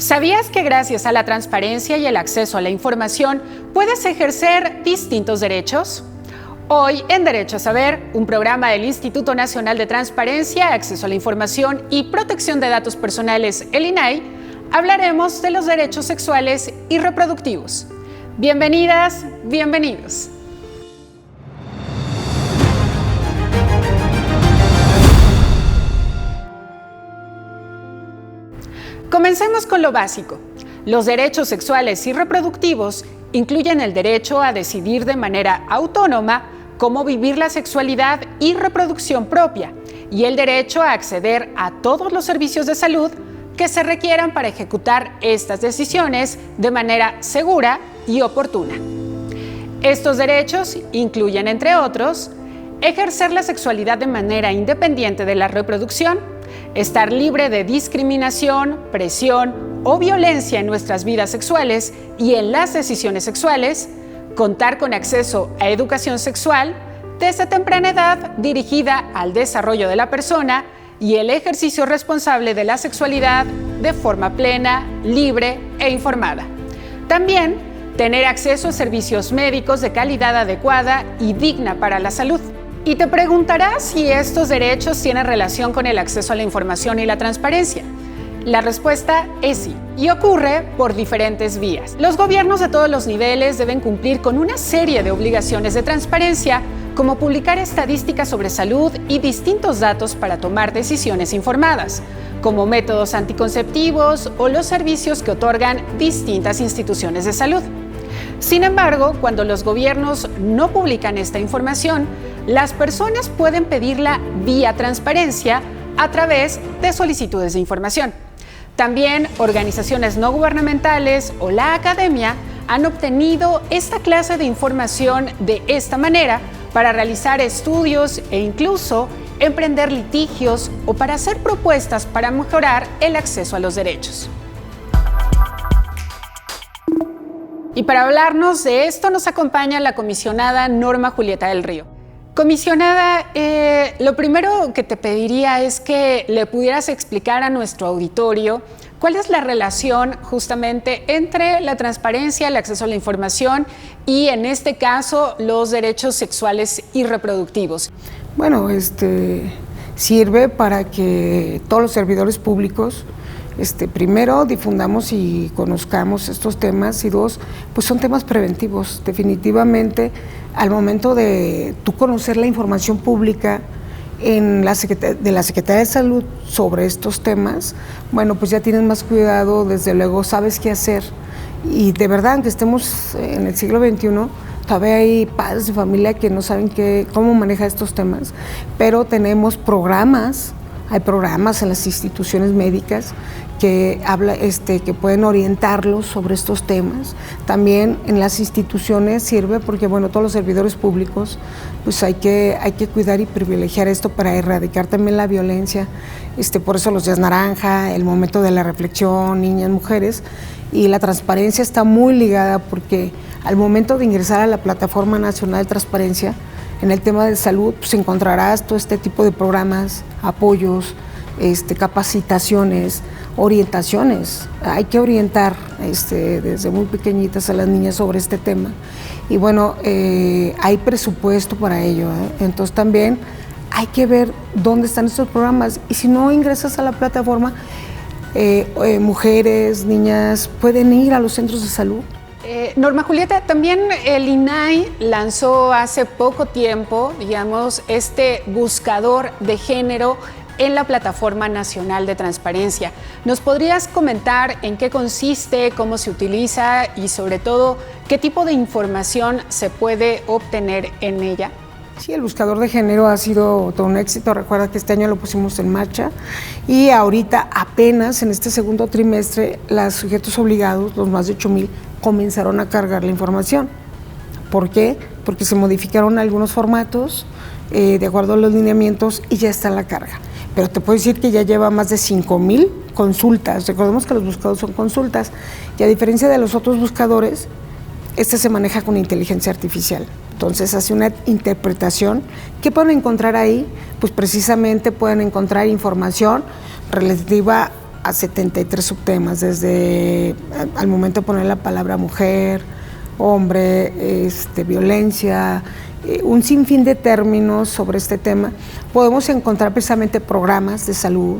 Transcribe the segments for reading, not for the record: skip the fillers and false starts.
¿Sabías que gracias a la transparencia y el acceso a la información puedes ejercer distintos derechos? Hoy en Derecho a Saber, un programa del Instituto Nacional de Transparencia, Acceso a la Información y Protección de Datos Personales, el INAI, hablaremos de los derechos sexuales y reproductivos. Bienvenidas, bienvenidos. Comencemos con lo básico. Los derechos sexuales y reproductivos incluyen el derecho a decidir de manera autónoma cómo vivir la sexualidad y reproducción propia y el derecho a acceder a todos los servicios de salud que se requieran para ejecutar estas decisiones de manera segura y oportuna. Estos derechos incluyen, entre otros, ejercer la sexualidad de manera independiente de la reproducción, estar libre de discriminación, presión o violencia en nuestras vidas sexuales y en las decisiones sexuales, contar con acceso a educación sexual desde temprana edad dirigida al desarrollo de la persona y el ejercicio responsable de la sexualidad de forma plena, libre e informada. También tener acceso a servicios médicos de calidad adecuada y digna para la salud. Y te preguntarás si estos derechos tienen relación con el acceso a la información y la transparencia. La respuesta es sí, y ocurre por diferentes vías. Los gobiernos de todos los niveles deben cumplir con una serie de obligaciones de transparencia, como publicar estadísticas sobre salud y distintos datos para tomar decisiones informadas, como métodos anticonceptivos o los servicios que otorgan distintas instituciones de salud. Sin embargo, cuando los gobiernos no publican esta información, las personas pueden pedirla vía transparencia a través de solicitudes de información. También organizaciones no gubernamentales o la academia han obtenido esta clase de información de esta manera para realizar estudios e incluso emprender litigios o para hacer propuestas para mejorar el acceso a los derechos. Y para hablarnos de esto nos acompaña la comisionada Norma Julieta del Río. Comisionada, lo primero que te pediría es que le pudieras explicar a nuestro auditorio cuál es la relación justamente entre la transparencia, el acceso a la información y, en este caso, los derechos sexuales y reproductivos. Bueno, sirve para que todos los servidores públicos primero difundamos y conozcamos estos temas y dos, pues son temas preventivos. Definitivamente, al momento de tú conocer la información pública de la Secretaría de Salud sobre estos temas, bueno, pues ya tienes más cuidado, desde luego sabes qué hacer. Y de verdad, aunque estemos en el siglo XXI, todavía hay padres de familia que no saben cómo manejar estos temas, pero tenemos programas. Hay programas en las instituciones médicas que pueden orientarlos sobre estos temas. También en las instituciones sirve porque, bueno, todos los servidores públicos, pues hay que cuidar y privilegiar esto para erradicar también la violencia. Por eso los días naranja, el momento de la reflexión, niñas, mujeres, y la transparencia está muy ligada porque al momento de ingresar a la Plataforma Nacional de Transparencia, en el tema de salud, pues encontrarás todo este tipo de programas, apoyos, capacitaciones, orientaciones. Hay que orientar desde muy pequeñitas a las niñas sobre este tema. Y bueno, hay presupuesto para ello, Entonces también hay que ver dónde están estos programas. Y si no ingresas a la plataforma, mujeres, niñas, pueden ir a los centros de salud. Norma Julieta, también el INAI lanzó hace poco tiempo, este buscador de género en la Plataforma Nacional de Transparencia. ¿Nos podrías comentar en qué consiste, cómo se utiliza y sobre todo qué tipo de información se puede obtener en ella? Sí, el buscador de género ha sido todo un éxito. Recuerda que este año lo pusimos en marcha y ahorita apenas en este segundo trimestre los sujetos obligados, los más de 8,000, comenzaron a cargar la información. ¿Por qué? Porque se modificaron algunos formatos de acuerdo a los lineamientos y ya está la carga. Pero te puedo decir que ya lleva más de 5,000 consultas. Recordemos que los buscados son consultas y a diferencia de los otros buscadores, se maneja con inteligencia artificial. Entonces hace una interpretación. ¿Qué pueden encontrar ahí? Pues precisamente pueden encontrar información relativa a 73 subtemas, desde al momento de poner la palabra mujer, hombre, violencia, un sinfín de términos sobre este tema. Podemos encontrar precisamente programas de salud,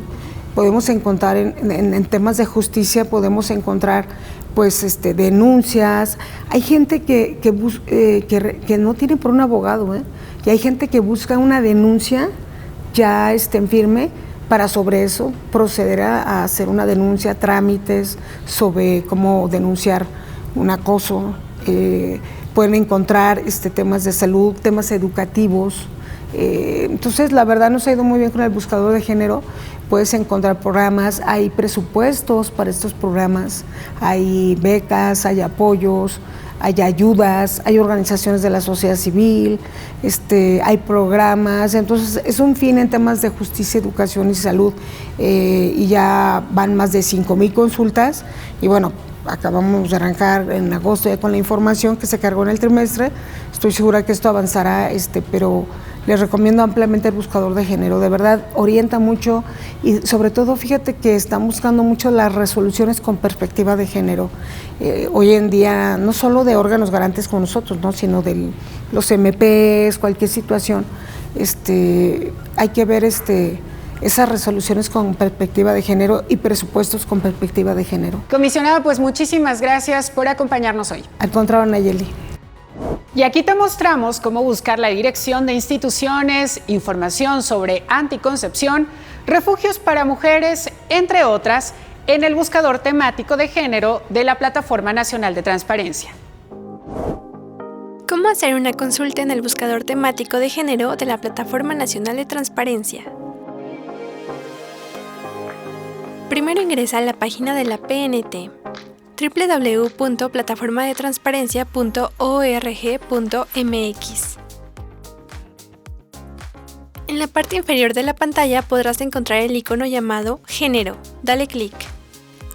podemos encontrar en temas de justicia, podemos encontrar pues denuncias. Hay gente que no tiene por un abogado, y hay gente que busca una denuncia ya en firme para sobre eso proceder a hacer una denuncia, trámites sobre cómo denunciar un acoso. Pueden encontrar temas de salud, temas educativos. Entonces, la verdad nos ha ido muy bien con el buscador de género. Puedes encontrar programas, hay presupuestos para estos programas, hay becas, hay apoyos, hay ayudas, hay organizaciones de la sociedad civil, hay programas. Entonces es un fin en temas de justicia, educación y salud, y ya van más de 5,000 consultas. Y bueno, acabamos de arrancar en agosto ya con la información que se cargó en el trimestre. Estoy segura que esto avanzará, pero les recomiendo ampliamente el buscador de género. De verdad, orienta mucho y sobre todo, fíjate que están buscando mucho las resoluciones con perspectiva de género. Hoy en día, no solo de órganos garantes como nosotros, ¿no?, sino de los MPs, cualquier situación, hay que ver esas resoluciones con perspectiva de género y presupuestos con perspectiva de género. Comisionada, pues muchísimas gracias por acompañarnos hoy. Al contrario, Nayeli. Y aquí te mostramos cómo buscar la dirección de instituciones, información sobre anticoncepción, refugios para mujeres, entre otras, en el buscador temático de género de la Plataforma Nacional de Transparencia. ¿Cómo hacer una consulta en el buscador temático de género de la Plataforma Nacional de Transparencia? Primero ingresa a la página de la PNT, www.plataformadetransparencia.org.mx. En la parte inferior de la pantalla podrás encontrar el icono llamado Género. Dale clic.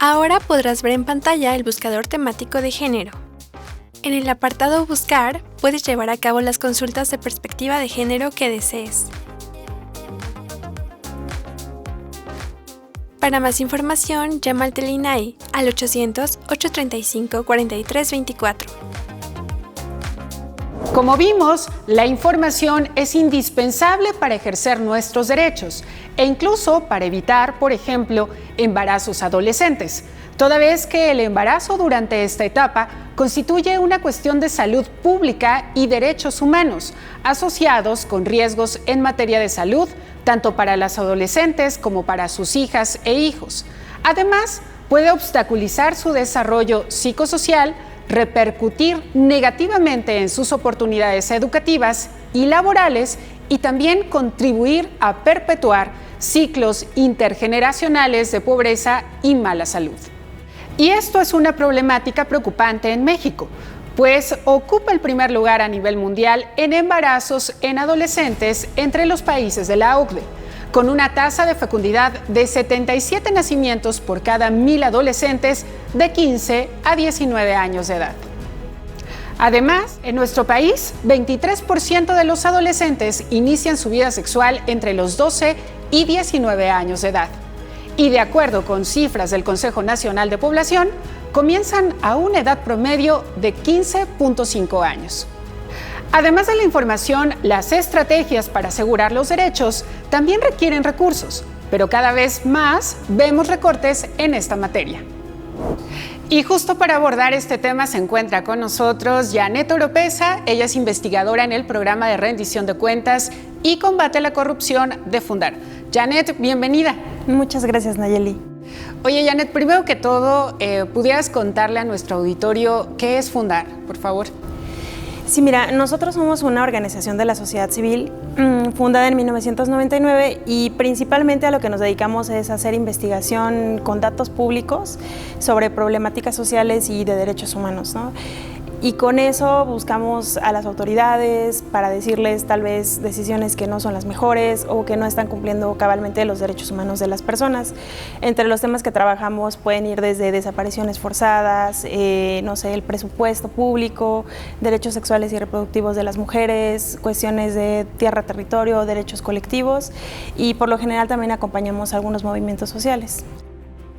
Ahora podrás ver en pantalla el buscador temático de género. En el apartado Buscar, puedes llevar a cabo las consultas de perspectiva de género que desees. Para más información, llama al Telinai al 800-835-4324. Como vimos, la información es indispensable para ejercer nuestros derechos e incluso para evitar, por ejemplo, embarazos adolescentes, toda vez que el embarazo durante esta etapa constituye una cuestión de salud pública y derechos humanos, asociados con riesgos en materia de salud, tanto para las adolescentes como para sus hijas e hijos. Además, puede obstaculizar su desarrollo psicosocial, repercutir negativamente en sus oportunidades educativas y laborales y también contribuir a perpetuar ciclos intergeneracionales de pobreza y mala salud. Y esto es una problemática preocupante en México, pues ocupa el primer lugar a nivel mundial en embarazos en adolescentes entre los países de la OCDE, con una tasa de fecundidad de 77 nacimientos por cada 1,000 adolescentes de 15 a 19 años de edad. Además, en nuestro país, 23% de los adolescentes inician su vida sexual entre los 12 y 19 años de edad. Y de acuerdo con cifras del Consejo Nacional de Población, comienzan a una edad promedio de 15.5 años. Además de la información, las estrategias para asegurar los derechos también requieren recursos, pero cada vez más vemos recortes en esta materia. Y justo para abordar este tema se encuentra con nosotros Janet Oropesa. Ella es investigadora en el programa de rendición de cuentas y combate a la corrupción de Fundar. Janet, bienvenida. Muchas gracias, Nayeli. Oye, Janet, primero que todo, ¿pudieras contarle a nuestro auditorio qué es Fundar, por favor? Sí, mira, nosotros somos una organización de la sociedad civil fundada en 1999 y principalmente a lo que nos dedicamos es a hacer investigación con datos públicos sobre problemáticas sociales y de derechos humanos, ¿no? Y con eso buscamos a las autoridades para decirles tal vez decisiones que no son las mejores o que no están cumpliendo cabalmente los derechos humanos de las personas. Entre los temas que trabajamos pueden ir desde desapariciones forzadas, el presupuesto público, derechos sexuales y reproductivos de las mujeres, cuestiones de tierra, territorio, derechos colectivos y por lo general también acompañamos algunos movimientos sociales.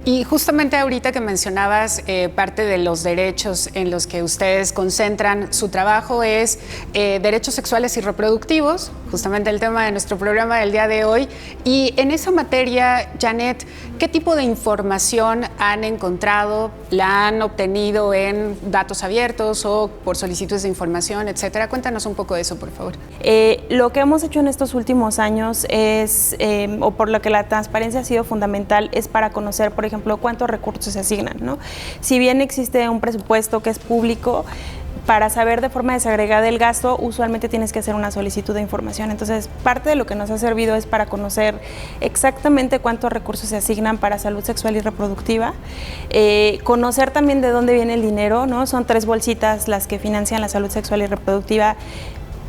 Y justamente ahorita que mencionabas parte de los derechos en los que ustedes concentran su trabajo es derechos sexuales y reproductivos, justamente el tema de nuestro programa del día de hoy. Y en esa materia, Janet, ¿qué tipo de información han encontrado? ¿La han obtenido en datos abiertos o por solicitudes de información, etcétera? Cuéntanos un poco de eso, por favor. Lo que hemos hecho en estos últimos años es, o por lo que la transparencia ha sido fundamental, es para conocer, por ejemplo, cuántos recursos se asignan, ¿no? Si bien existe un presupuesto que es público, para saber de forma desagregada el gasto, usualmente tienes que hacer una solicitud de información. Entonces, parte de lo que nos ha servido es para conocer exactamente cuántos recursos se asignan para salud sexual y reproductiva, conocer también de dónde viene el dinero, ¿no? Son 3 bolsitas las que financian la salud sexual y reproductiva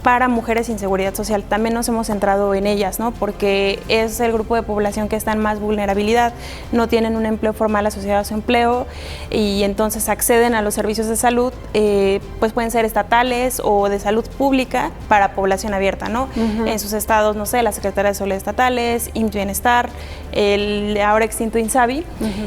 para mujeres sin seguridad social. También nos hemos centrado en ellas, ¿no? Porque es el grupo de población que está en más vulnerabilidad, no tienen un empleo formal asociado a su empleo y entonces acceden a los servicios de salud, pues pueden ser estatales o de salud pública para población abierta, ¿no? En sus estados, no sé, la Secretaría de Salud estatales, IMSS Bienestar, el ahora extinto INSABI,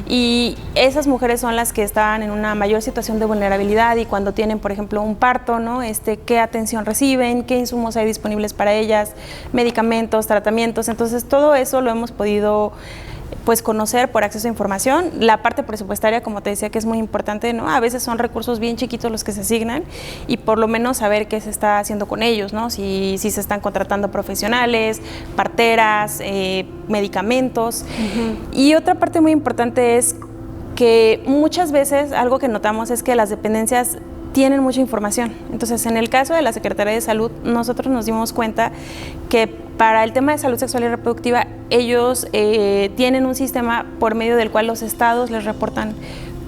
y esas mujeres son las que están en una mayor situación de vulnerabilidad y cuando tienen, por ejemplo, un parto, ¿no? ¿Qué atención reciben? ¿Qué insumos hay disponibles para ellas? Medicamentos, tratamientos. Entonces, todo eso lo hemos podido pues conocer por acceso a información. La parte presupuestaria, como te decía, que es muy importante, ¿no? A veces son recursos bien chiquitos los que se asignan y por lo menos saber qué se está haciendo con ellos, ¿no? Si se están contratando profesionales, parteras, medicamentos. Y otra parte muy importante es que muchas veces algo que notamos es que las dependencias tienen mucha información. Entonces, en el caso de la Secretaría de Salud, nosotros nos dimos cuenta que para el tema de salud sexual y reproductiva, ellos tienen un sistema por medio del cual los estados les reportan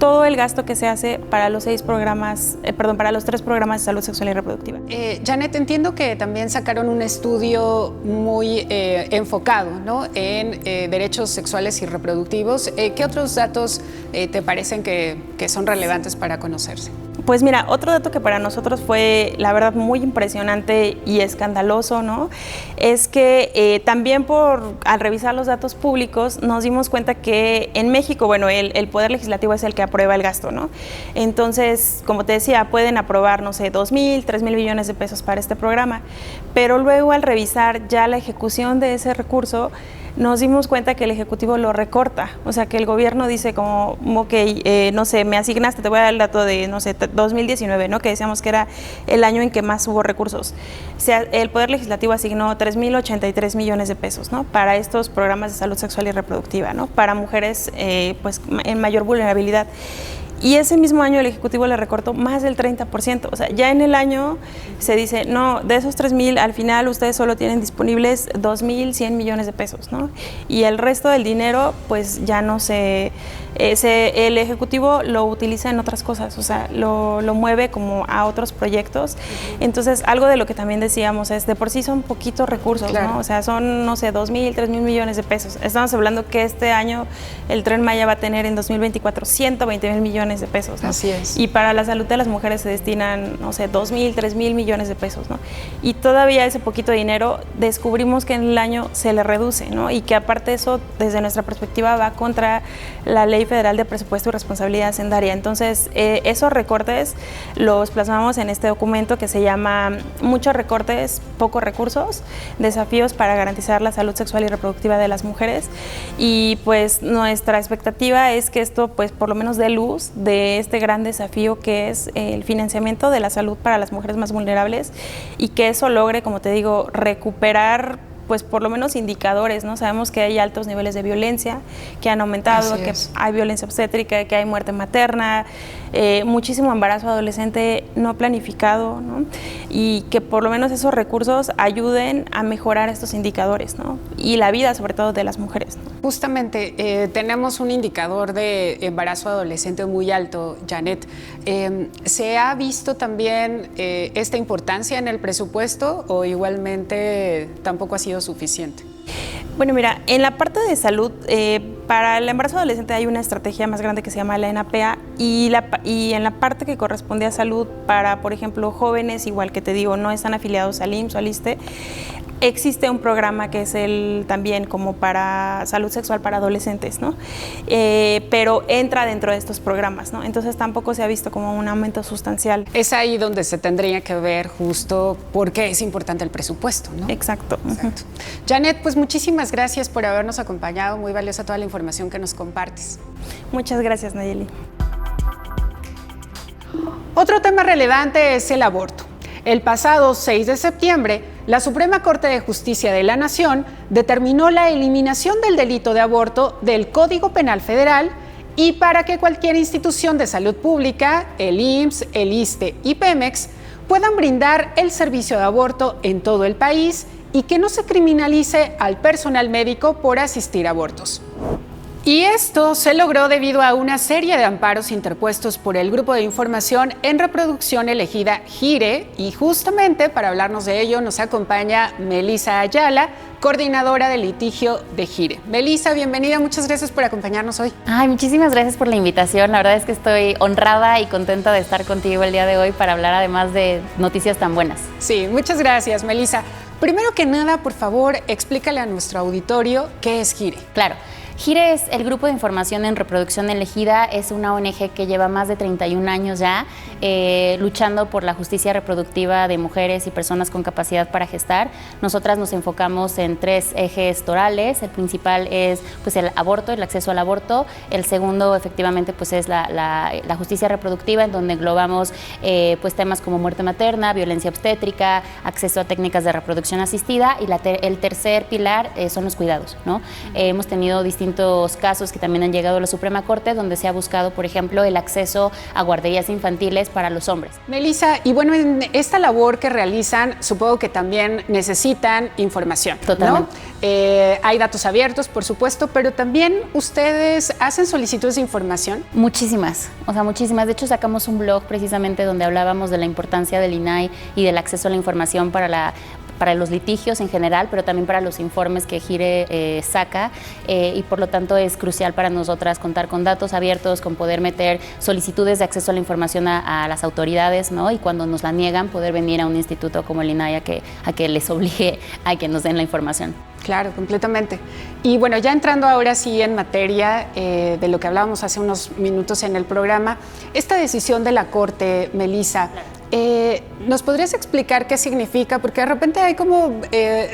todo el gasto que se hace para los 3 programas de salud sexual y reproductiva. Janet, entiendo que también sacaron un estudio muy enfocado, ¿no? En derechos sexuales y reproductivos. ¿Qué otros datos te parecen que son relevantes para conocerse? Pues mira, otro dato que para nosotros fue, la verdad, muy impresionante y escandaloso, ¿no? Es que también al revisar los datos públicos nos dimos cuenta que en México, bueno, el Poder Legislativo es el que aprueba el gasto, ¿no? Entonces, como te decía, pueden aprobar, no sé, 2,000, 3,000 millones de pesos para este programa, pero luego al revisar ya la ejecución de ese recurso, nos dimos cuenta que el Ejecutivo lo recorta, o sea, que el gobierno dice como, ok, no sé, me asignaste, te voy a dar el dato de, no sé, 2019, ¿no? Que decíamos que era el año en que más hubo recursos. O sea, el Poder Legislativo asignó 3,083 millones de pesos, ¿no? Para estos programas de salud sexual y reproductiva, ¿no? Para mujeres, pues, en mayor vulnerabilidad. Y ese mismo año el Ejecutivo le recortó más del 30%. O sea, ya en el año se dice, no, de esos 3,000, al final ustedes solo tienen disponibles 2,100 millones de pesos, ¿no? Y el resto del dinero, pues ya no el Ejecutivo lo utiliza en otras cosas, o sea, lo mueve como a otros proyectos. Entonces, algo de lo que también decíamos es, de por sí son poquitos recursos, claro, ¿no? O sea, son, no sé, 2,000, 3,000 millones de pesos. Estamos hablando que este año el Tren Maya va a tener en 2024 120,000 millones de pesos, ¿no? Así es. Y para la salud de las mujeres se destinan, no sé, 2,000, 3,000 millones de pesos, ¿no? Y todavía ese poquito dinero descubrimos que en el año se le reduce, ¿no? Y que aparte eso, desde nuestra perspectiva, va contra la Ley Federal de Presupuesto y Responsabilidad Hacendaria. Entonces, esos recortes los plasmamos en este documento que se llama Muchos recortes, pocos recursos, desafíos para garantizar la salud sexual y reproductiva de las mujeres. Y pues nuestra expectativa es que esto, pues por lo menos dé luz de este gran desafío que es el financiamiento de la salud para las mujeres más vulnerables y que eso logre, como te digo, recuperar pues por lo menos indicadores, ¿no? Sabemos que hay altos niveles de violencia que han aumentado, que hay violencia obstétrica, que hay muerte materna, muchísimo embarazo adolescente no planificado, ¿no? Y que por lo menos esos recursos ayuden a mejorar estos indicadores, ¿no? Y la vida, sobre todo, de las mujeres, ¿no? Justamente, tenemos un indicador de embarazo adolescente muy alto, Janet. ¿Se ha visto también esta importancia en el presupuesto o igualmente tampoco ha sido suficiente? Bueno, mira, en la parte de salud, para el embarazo adolescente hay una estrategia más grande que se llama la ENAPEA y en la parte que corresponde a salud para, por ejemplo, jóvenes, igual que te digo, no están afiliados al IMSS o al ISSSTE, Existe un programa que es también como para salud sexual para adolescentes, ¿no? Pero entra dentro de estos programas, ¿no? Entonces tampoco se ha visto como un aumento sustancial. Es ahí donde se tendría que ver justo por qué es importante el presupuesto, ¿no? Exacto. Exacto. Janet, pues muchísimas gracias por habernos acompañado, muy valiosa toda la información que nos compartes. Muchas gracias, Nayeli. Otro tema relevante es el aborto. El pasado 6 de septiembre, la Suprema Corte de Justicia de la Nación determinó la eliminación del delito de aborto del Código Penal Federal y para que cualquier institución de salud pública, el IMSS, el ISSSTE y Pemex, puedan brindar el servicio de aborto en todo el país y que no se criminalice al personal médico por asistir a abortos. Y esto se logró debido a una serie de amparos interpuestos por el Grupo de Información en Reproducción Elegida GIRE, y justamente para hablarnos de ello nos acompaña Melissa Ayala, coordinadora de litigio de GIRE. Melissa, bienvenida, muchas gracias por acompañarnos hoy. Ay, muchísimas gracias por la invitación. La verdad es que estoy honrada y contenta de estar contigo el día de hoy para hablar además de noticias tan buenas. Sí, muchas gracias, Melissa. Primero que nada, por favor, explícale a nuestro auditorio qué es GIRE. Claro. GIRE es el Grupo de Información en Reproducción Elegida, es una ONG que lleva más de 31 años ya luchando por la justicia reproductiva de mujeres y personas con capacidad para gestar. Nosotras nos enfocamos en 3 ejes torales. El principal es pues, el aborto, el acceso al aborto. El segundo, efectivamente, pues, es la justicia reproductiva, en donde englobamos pues, temas como muerte materna, violencia obstétrica, acceso a técnicas de reproducción asistida, y el tercer pilar son los cuidados, ¿no? Hemos tenido distintos casos que también han llegado a la Suprema Corte, donde se ha buscado, por ejemplo, el acceso a guarderías infantiles para los hombres. Melissa, y bueno, en esta labor que realizan, supongo que también necesitan información, Totalmente. ¿no? Hay datos abiertos, por supuesto, pero también ustedes hacen solicitudes de información. Muchísimas, o sea, muchísimas. De hecho, sacamos un blog precisamente donde hablábamos de la importancia del INAI y del acceso a la información para los litigios en general, pero también para los informes que GIRE saca, y por lo tanto es crucial para nosotras contar con datos abiertos, con poder meter solicitudes de acceso a la información a las autoridades, ¿no? Y cuando nos la niegan, poder venir a un instituto como el INAI a que les obligue a que nos den la información. Claro, completamente. Y bueno, ya entrando ahora sí en materia de lo que hablábamos hace unos minutos en el programa, esta decisión de la Corte, Melissa, ¿nos podrías explicar qué significa? Porque de repente hay como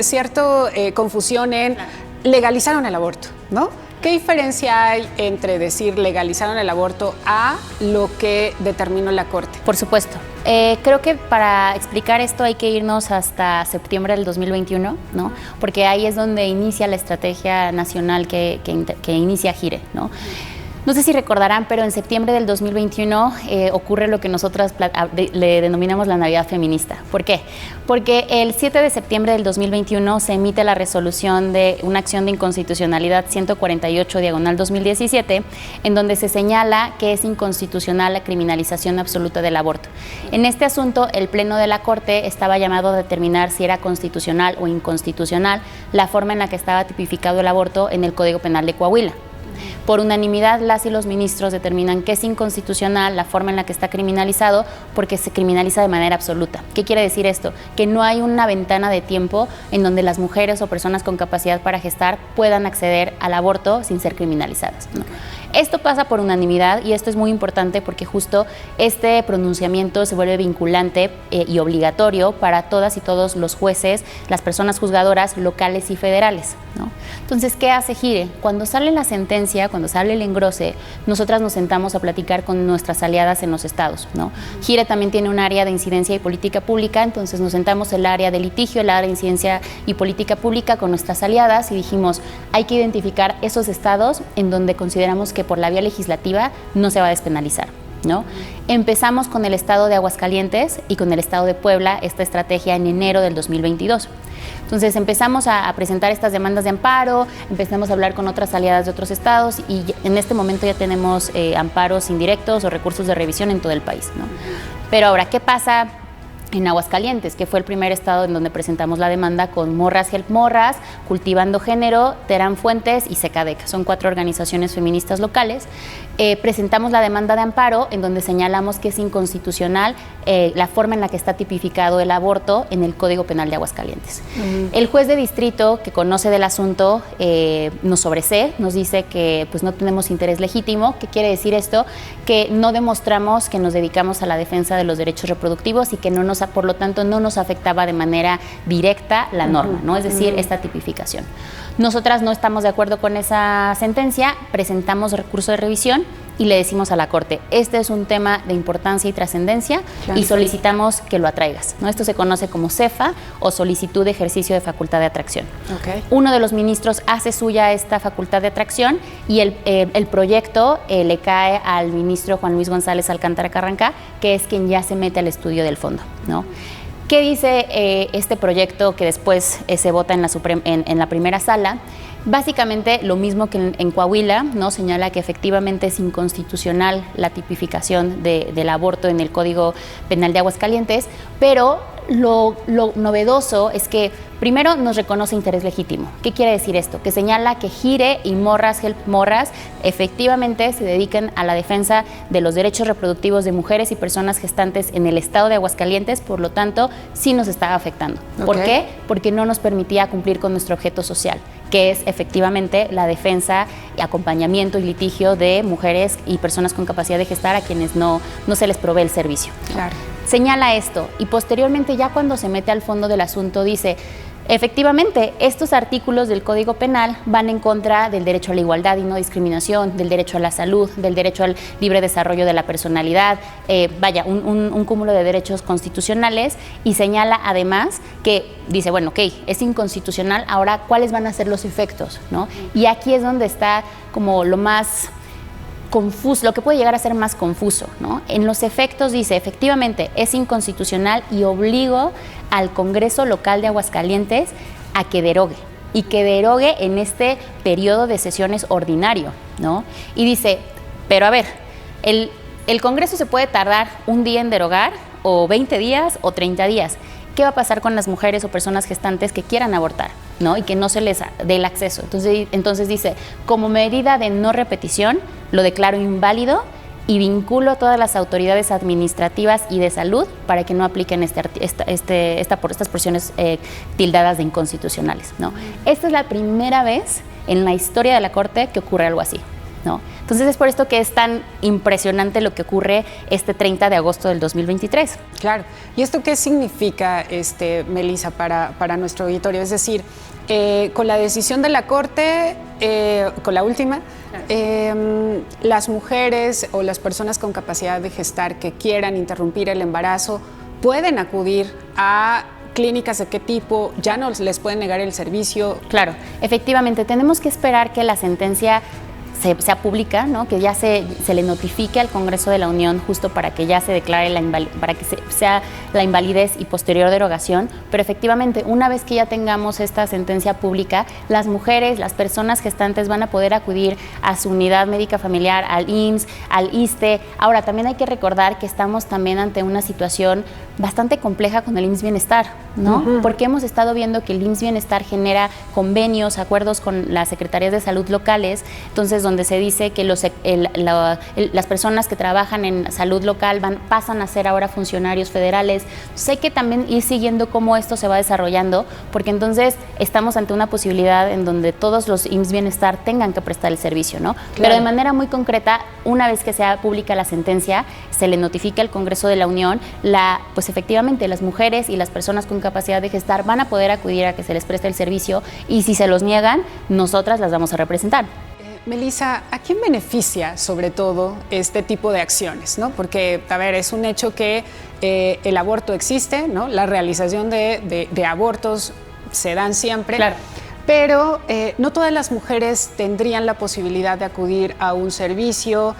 cierta confusión en legalizaron el aborto, ¿no? ¿Qué diferencia hay entre decir legalizaron el aborto a lo que determinó la Corte? Por supuesto. Creo que para explicar esto hay que irnos hasta septiembre del 2021, ¿no? Porque ahí es donde inicia la estrategia nacional que inicia GIRE, ¿no? No sé si recordarán, pero en septiembre del 2021 ocurre lo que nosotras le denominamos la Navidad feminista. ¿Por qué? Porque el 7 de septiembre del 2021 se emite la resolución de una acción de inconstitucionalidad 148/2017, en donde se señala que es inconstitucional la criminalización absoluta del aborto. En este asunto, el Pleno de la Corte estaba llamado a determinar si era constitucional o inconstitucional la forma en la que estaba tipificado el aborto en el Código Penal de Coahuila. Por unanimidad, las y los ministros determinan que es inconstitucional la forma en la que está criminalizado porque se criminaliza de manera absoluta. ¿Qué quiere decir esto? Que no hay una ventana de tiempo en donde las mujeres o personas con capacidad para gestar puedan acceder al aborto sin ser criminalizadas, ¿no? Esto pasa por unanimidad y esto es muy importante porque justo este pronunciamiento se vuelve vinculante y obligatorio para todas y todos los jueces, las personas juzgadoras locales y federales, ¿no? Entonces, ¿qué hace GIRE? Cuando sale la sentencia, cuando sale el engrose, nosotras nos sentamos a platicar con nuestras aliadas en los estados, ¿no? GIRE también tiene un área de incidencia y política pública, entonces nos sentamos el área de litigio, el área de incidencia y política pública con nuestras aliadas y dijimos, hay que identificar esos estados en donde consideramos que por la vía legislativa no se va a despenalizar, ¿no? Empezamos con el estado de Aguascalientes y con el estado de Puebla esta estrategia en enero del 2022. Entonces empezamos a presentar estas demandas de amparo, empezamos a hablar con otras aliadas de otros estados y en este momento ya tenemos amparos indirectos o recursos de revisión en todo el país, ¿no? Pero ahora, ¿qué pasa en Aguascalientes, que fue el primer estado en donde presentamos la demanda con Morras Help Morras, Cultivando Género, Terán Fuentes y Secadec. Son 4 organizaciones feministas locales. Presentamos la demanda de amparo en donde señalamos que es inconstitucional la forma en la que está tipificado el aborto en el Código Penal de Aguascalientes. El juez de distrito que conoce del asunto nos sobresee, nos dice que pues, no tenemos interés legítimo. ¿Qué quiere decir esto? Que no demostramos que nos dedicamos a la defensa de los derechos reproductivos y que por lo tanto no nos afectaba de manera directa la norma, ¿no? Es decir, esta tipificación. Nosotras no estamos de acuerdo con esa sentencia, presentamos recurso de revisión y le decimos a la Corte, este es un tema de importancia y trascendencia y solicitamos que lo atraigas, ¿no? Esto se conoce como CEFA o solicitud de ejercicio de facultad de atracción. Uno de los ministros hace suya esta facultad de atracción y el proyecto le cae al ministro Juan Luis González Alcántara Carrancá, que es quien ya se mete al estudio del fondo, ¿no? ¿Qué dice este proyecto que después se vota en la primera sala? Básicamente lo mismo que en Coahuila, ¿no? Señala que efectivamente es inconstitucional la tipificación del aborto en el Código Penal de Aguascalientes, pero lo novedoso es que primero nos reconoce interés legítimo. ¿Qué quiere decir esto? Que señala que Gire y Morras Help Morras efectivamente se dedican a la defensa de los derechos reproductivos de mujeres y personas gestantes en el estado de Aguascalientes, por lo tanto, sí nos está afectando. ¿Por qué? Porque no nos permitía cumplir con nuestro objeto social, que es efectivamente la defensa, acompañamiento y litigio de mujeres y personas con capacidad de gestar a quienes no se les provee el servicio. Claro. Señala esto y posteriormente ya cuando se mete al fondo del asunto dice, efectivamente, estos artículos del Código Penal van en contra del derecho a la igualdad y no discriminación, del derecho a la salud, del derecho al libre desarrollo de la personalidad, un cúmulo de derechos constitucionales, y señala además que dice, bueno, ok, es inconstitucional, ahora, ¿cuáles van a ser los efectos, ¿no? Y aquí es donde está como lo más confuso, lo que puede llegar a ser más confuso, ¿no? En los efectos dice, efectivamente, es inconstitucional y obligo al Congreso Local de Aguascalientes a que derogue, y que derogue en este periodo de sesiones ordinario, ¿no? Y dice, pero a ver, el Congreso se puede tardar un día en derogar, o 20 días, o 30 días. ¿Qué va a pasar con las mujeres o personas gestantes que quieran abortar, ¿no? Y que no se les dé el acceso? Entonces dice, como medida de no repetición, lo declaro inválido y vinculo a todas las autoridades administrativas y de salud para que no apliquen estas porciones tildadas de inconstitucionales, ¿no? Esta es la primera vez en la historia de la Corte que ocurre algo así, ¿no? Entonces es por esto que es tan impresionante lo que ocurre este 30 de agosto del 2023. Claro. ¿Y esto qué significa, Melissa, para nuestro auditorio? Es decir, con la decisión de la Corte, con la última, las mujeres o las personas con capacidad de gestar que quieran interrumpir el embarazo pueden acudir a clínicas de qué tipo, ya no les pueden negar el servicio. Claro, efectivamente, tenemos que esperar que la sentencia sea pública, ¿no? Que ya se le notifique al Congreso de la Unión justo para que ya se declare para que sea la invalidez y posterior derogación, pero efectivamente una vez que ya tengamos esta sentencia pública, las mujeres, las personas gestantes van a poder acudir a su unidad médica familiar, al IMSS, al ISSSTE. Ahora, también hay que recordar que estamos también ante una situación bastante compleja con el IMSS Bienestar, ¿no? Porque hemos estado viendo que el IMSS Bienestar genera convenios, acuerdos con las secretarías de salud locales, entonces donde se dice que las personas que trabajan en salud local pasan a ser ahora funcionarios federales. Sé que también ir siguiendo cómo esto se va desarrollando, porque entonces estamos ante una posibilidad en donde todos los IMSS Bienestar tengan que prestar el servicio, ¿no? Claro. Pero de manera muy concreta, una vez que sea pública la sentencia, se le notifica al Congreso de la Unión, pues efectivamente las mujeres y las personas con capacidad de gestar van a poder acudir a que se les preste el servicio, y si se los niegan, nosotras las vamos a representar. Melissa, ¿a quién beneficia sobre todo este tipo de acciones, ¿no? Porque, a ver, es un hecho que el aborto existe, ¿no? La realización de abortos se dan siempre. Claro. Pero no todas las mujeres tendrían la posibilidad de acudir a un servicio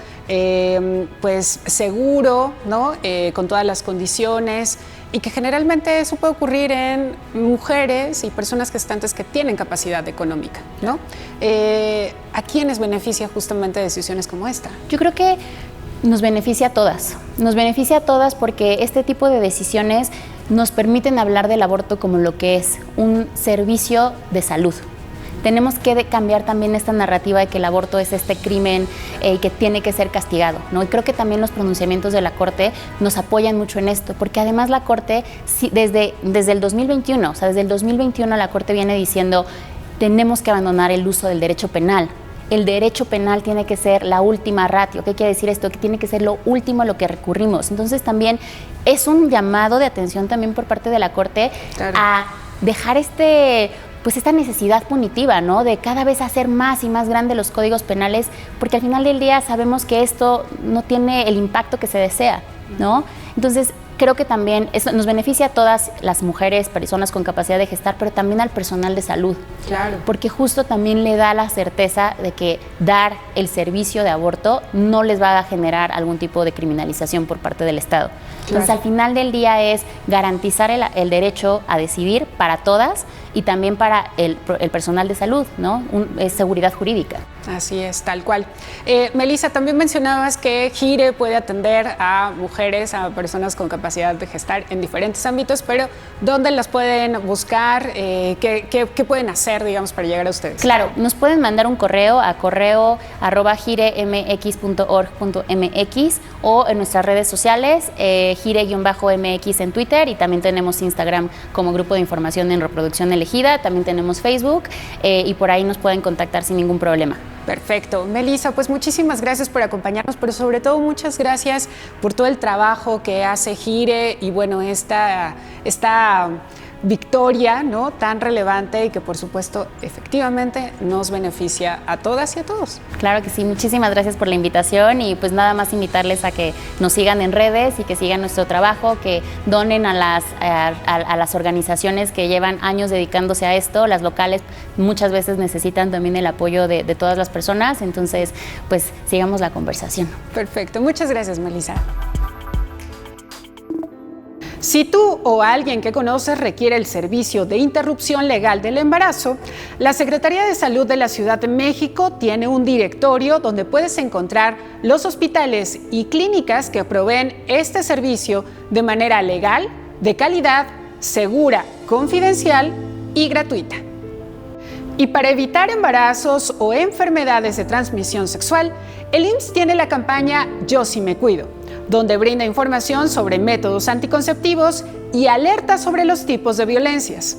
pues seguro, ¿no? Con todas las condiciones, y que generalmente eso puede ocurrir en mujeres y personas gestantes que tienen capacidad económica, ¿no? ¿A quiénes beneficia justamente decisiones como esta? Yo creo que Nos beneficia a todas. Nos beneficia a todas porque este tipo de decisiones nos permiten hablar del aborto como lo que es un servicio de salud. Tenemos que cambiar también esta narrativa de que el aborto es este crimen que tiene que ser castigado, ¿no? Y creo que también los pronunciamientos de la Corte nos apoyan mucho en esto, porque además la Corte, desde el 2021, o sea, desde el 2021 la Corte viene diciendo tenemos que abandonar el uso del derecho penal. El derecho penal tiene que ser la última ratio. ¿Qué quiere decir esto? Que tiene que ser lo último a lo que recurrimos. Entonces también es un llamado de atención también por parte de la Corte a dejar esta necesidad punitiva, ¿no? De cada vez hacer más y más grandes los códigos penales, porque al final del día sabemos que esto no tiene el impacto que se desea, ¿no? Entonces, creo que también eso nos beneficia a todas las mujeres, personas con capacidad de gestar, pero también al personal de salud. Claro. Porque justo también le da la certeza de que dar el servicio de aborto no les va a generar algún tipo de criminalización por parte del Estado. Entonces, al final del día es garantizar el derecho a decidir para todas y también para el personal de salud, ¿no? Es seguridad jurídica. Así es, tal cual. Melissa, también mencionabas que GIRE puede atender a mujeres, a personas con capacidad de gestar en diferentes ámbitos, pero ¿dónde las pueden buscar? ¿Qué pueden hacer, digamos, para llegar a ustedes? Claro, nos pueden mandar un correo a correo@giremx.org.mx o en nuestras redes sociales, gire-mx en Twitter, y también tenemos Instagram como Grupo de Información en Reproducción Elegida, también tenemos Facebook y por ahí nos pueden contactar sin ningún problema. Perfecto. Melissa, pues muchísimas gracias por acompañarnos, pero sobre todo muchas gracias por todo el trabajo que hace GIRE y bueno, esta victoria, ¿no?, tan relevante y que por supuesto efectivamente nos beneficia a todas y a todos. Claro que sí, muchísimas gracias por la invitación y pues nada más invitarles a que nos sigan en redes y que sigan nuestro trabajo, que donen a las organizaciones que llevan años dedicándose a esto. Las locales muchas veces necesitan también el apoyo de todas las personas, entonces pues sigamos la conversación. Perfecto, muchas gracias, Melissa. Si tú o alguien que conoces requiere el servicio de interrupción legal del embarazo, la Secretaría de Salud de la Ciudad de México tiene un directorio donde puedes encontrar los hospitales y clínicas que proveen este servicio de manera legal, de calidad, segura, confidencial y gratuita. Y para evitar embarazos o enfermedades de transmisión sexual, el IMSS tiene la campaña Yo sí me cuido, donde brinda información sobre métodos anticonceptivos y alerta sobre los tipos de violencias.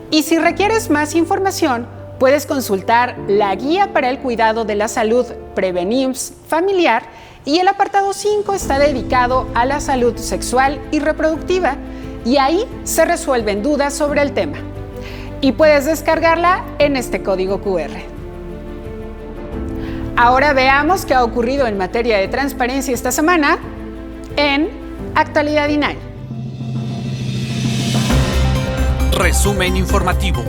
Y si requieres más información, puedes consultar la Guía para el Cuidado de la Salud Prevenims Familiar y el apartado 5 está dedicado a la salud sexual y reproductiva y ahí se resuelven dudas sobre el tema. Y puedes descargarla en este código QR. Ahora veamos qué ha ocurrido en materia de transparencia esta semana en Actualidad INAI. Resumen informativo.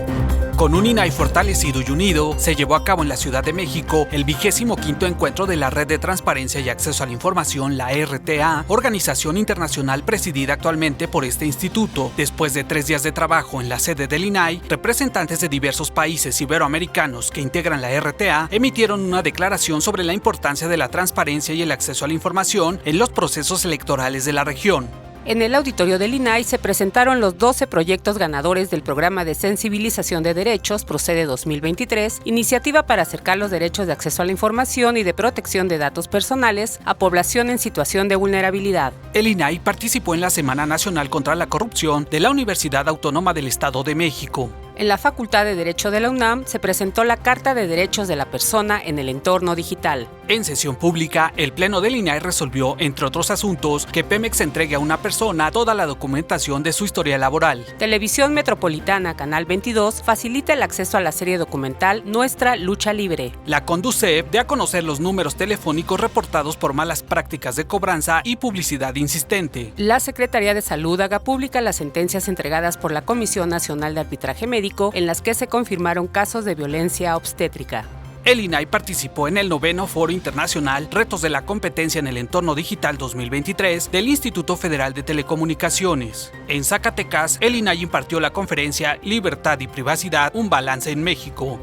Con un INAI fortalecido y unido, se llevó a cabo en la Ciudad de México el 25º encuentro de la Red de Transparencia y Acceso a la Información, la RTA, organización internacional presidida actualmente por este instituto. Después de 3 días de trabajo en la sede del INAI, representantes de diversos países iberoamericanos que integran la RTA emitieron una declaración sobre la importancia de la transparencia y el acceso a la información en los procesos electorales de la región. En el auditorio del INAI se presentaron los 12 proyectos ganadores del Programa de Sensibilización de Derechos Procede 2023, iniciativa para acercar los derechos de acceso a la información y de protección de datos personales a población en situación de vulnerabilidad. El INAI participó en la Semana Nacional contra la Corrupción de la Universidad Autónoma del Estado de México. En la Facultad de Derecho de la UNAM se presentó la Carta de Derechos de la Persona en el Entorno Digital. En sesión pública, el Pleno del INAI resolvió, entre otros asuntos, que Pemex entregue a una persona toda la documentación de su historia laboral. Televisión Metropolitana, Canal 22, facilita el acceso a la serie documental Nuestra Lucha Libre. La Conducef dio a conocer los números telefónicos reportados por malas prácticas de cobranza y publicidad insistente. La Secretaría de Salud haga pública las sentencias entregadas por la Comisión Nacional de Arbitraje Médico en las que se confirmaron casos de violencia obstétrica. El INAI participó en el 9º Foro Internacional Retos de la Competencia en el Entorno Digital 2023 del Instituto Federal de Telecomunicaciones. En Zacatecas, el INAI impartió la conferencia Libertad y Privacidad, un balance en México.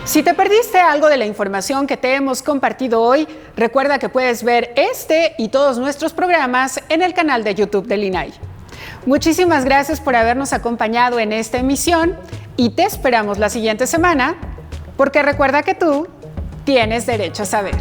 Si te perdiste algo de la información que te hemos compartido hoy, recuerda que puedes ver este y todos nuestros programas en el canal de YouTube del INAI. Muchísimas gracias por habernos acompañado en esta emisión y te esperamos la siguiente semana, porque recuerda que tú tienes derecho a saber.